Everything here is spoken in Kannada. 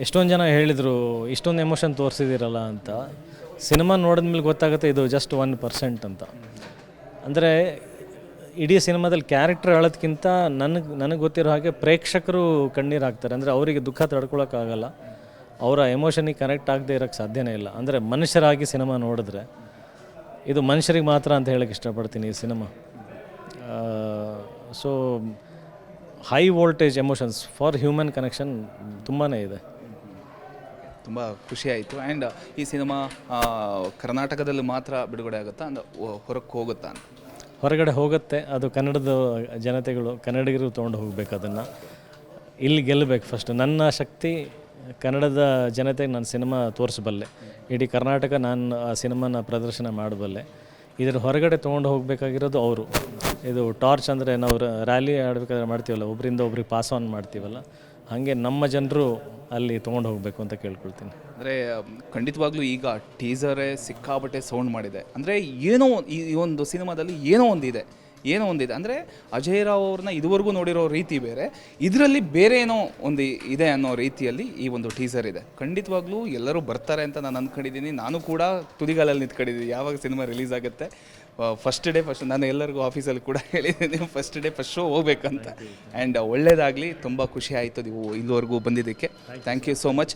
ಎಷ್ಟೊಂದು ಜನ ಹೇಳಿದರು ಇಷ್ಟೊಂದು ಎಮೋಷನ್ ತೋರಿಸಿದ್ದೀರಲ್ಲ ಅಂತ. ಸಿನಿಮಾ ನೋಡಿದ್ಮೇಲೆ ಗೊತ್ತಾಗುತ್ತೆ ಇದು ಜಸ್ಟ್ 1% ಅಂತ. ಅಂದರೆ ಇಡೀ ಸಿನಿಮಾದಲ್ಲಿ ಕ್ಯಾರೆಕ್ಟರ್ ಹೇಳೋದಕ್ಕಿಂತ ನನಗೆ ಗೊತ್ತಿರೋ ಹಾಗೆ ಪ್ರೇಕ್ಷಕರು ಕಣ್ಣೀರು ಹಾಕ್ತಾರೆ. ಅಂದರೆ ಅವರಿಗೆ ದುಃಖ ತಡ್ಕೊಳಕ್ಕಾಗಲ್ಲ, ಅವರ ಎಮೋಷನಿಗೆ ಕನೆಕ್ಟ್ ಆಗದೆ ಇರೋಕ್ಕೆ ಸಾಧ್ಯನೇ ಇಲ್ಲ. ಅಂದರೆ ಮನುಷ್ಯರಾಗಿ ಸಿನಿಮಾ ನೋಡಿದ್ರೆ ಇದು ಮನುಷ್ಯರಿಗೆ ಮಾತ್ರ ಅಂತ ಹೇಳೋಕ್ಕೆ ಇಷ್ಟಪಡ್ತೀನಿ ಈ cinema. So high voltage emotions for human connection ತುಂಬಾ ಇದೆ. ತುಂಬ ಖುಷಿ ಆಯಿತು. ಆ್ಯಂಡ್ ಈ ಸಿನಿಮಾ ಕರ್ನಾಟಕದಲ್ಲಿ ಮಾತ್ರ ಬಿಡುಗಡೆ ಆಗುತ್ತಾ ಅಂದರೆ ಹೊರಕ್ಕೆ ಹೋಗುತ್ತಾ ಅಂತ? ಹೊರಗಡೆ ಹೋಗುತ್ತೆ. ಅದು ಕನ್ನಡದ ಜನತೆಗಳು ಕನ್ನಡಿಗರು ತೊಗೊಂಡು ಹೋಗ್ಬೇಕು. ಅದನ್ನು ಇಲ್ಲಿ ಗೆಲ್ಲಬೇಕು ಫಸ್ಟ್. ನನ್ನ ಶಕ್ತಿ ಕನ್ನಡದ ಜನತೆಗೆ ನಾನು ಸಿನಿಮಾ ತೋರಿಸಬಲ್ಲೆ, ಇಡೀ ಕರ್ನಾಟಕ ನಾನು ಆ ಸಿನಿಮಾನ ಪ್ರದರ್ಶನ ಮಾಡಬಲ್ಲೆ. ಇದರ ಹೊರಗಡೆ ತೊಗೊಂಡು ಹೋಗಬೇಕಾಗಿರೋದು ಅವರು. ಇದು ಟಾರ್ಚ್ ಅಂದರೆ ನಾವು ರ್ಯಾಲಿ ಆಡಬೇಕಾದ್ರೆ ಮಾಡ್ತೀವಲ್ಲ, ಒಬ್ಬರಿಂದ ಒಬ್ರಿಗೆ ಪಾಸ್ ಆನ್ ಮಾಡ್ತೀವಲ್ಲ, ಹಾಗೆ ನಮ್ಮ ಜನರು ಅಲ್ಲಿ ತೊಗೊಂಡು ಹೋಗಬೇಕು ಅಂತ ಕೇಳ್ಕೊಳ್ತೀನಿ. ಅಂದರೆ ಖಂಡಿತವಾಗ್ಲೂ ಈಗ ಟೀಸರೇ ಸಿಕ್ಕಾಬಟ್ಟೆ ಸೌಂಡ್ ಮಾಡಿದೆ. ಅಂದರೆ ಏನೋ ಈ ಒಂದು ಸಿನಿಮಾದಲ್ಲಿ ಏನೋ ಒಂದಿದೆ ಅಂದರೆ ಅಜಯ್ ರಾವ್ ಅವ್ರನ್ನ ಇದುವರೆಗೂ ನೋಡಿರೋ ರೀತಿ ಬೇರೆ, ಇದರಲ್ಲಿ ಬೇರೆ ಏನೋ ಒಂದು ಇದೆ ಅನ್ನೋ ರೀತಿಯಲ್ಲಿ ಈ ಒಂದು ಟೀಸರ್ ಇದೆ. ಖಂಡಿತವಾಗ್ಲೂ ಎಲ್ಲರೂ ಬರ್ತಾರೆ ಅಂತ ನಾನು ಅಂದ್ಕೊಂಡಿದ್ದೀನಿ. ನಾನು ಕೂಡ ತುದಿಗಾಲಲ್ಲಿ ನಿಂತ್ಕೊಂಡಿದ್ದೀನಿ ಯಾವಾಗ ಸಿನಿಮಾ ರಿಲೀಸ್ ಆಗುತ್ತೆ. ಫಸ್ಟ್ ನಾನು ಎಲ್ಲರಿಗೂ ಆಫೀಸಲ್ಲಿ ಕೂಡ ಹೇಳಿದ್ದೀನಿ ಫಸ್ಟ್ ಶೋ ಹೋಗ್ಬೇಕಂತ. ಆ್ಯಂಡ್ ಒಳ್ಳೆಯದಾಗಲಿ. ತುಂಬ ಖುಷಿ ಆಯಿತು ನೀವು ಇಲ್ಲಿವರೆಗೂ ಬಂದಿದ್ದಕ್ಕೆ. Thank you so much.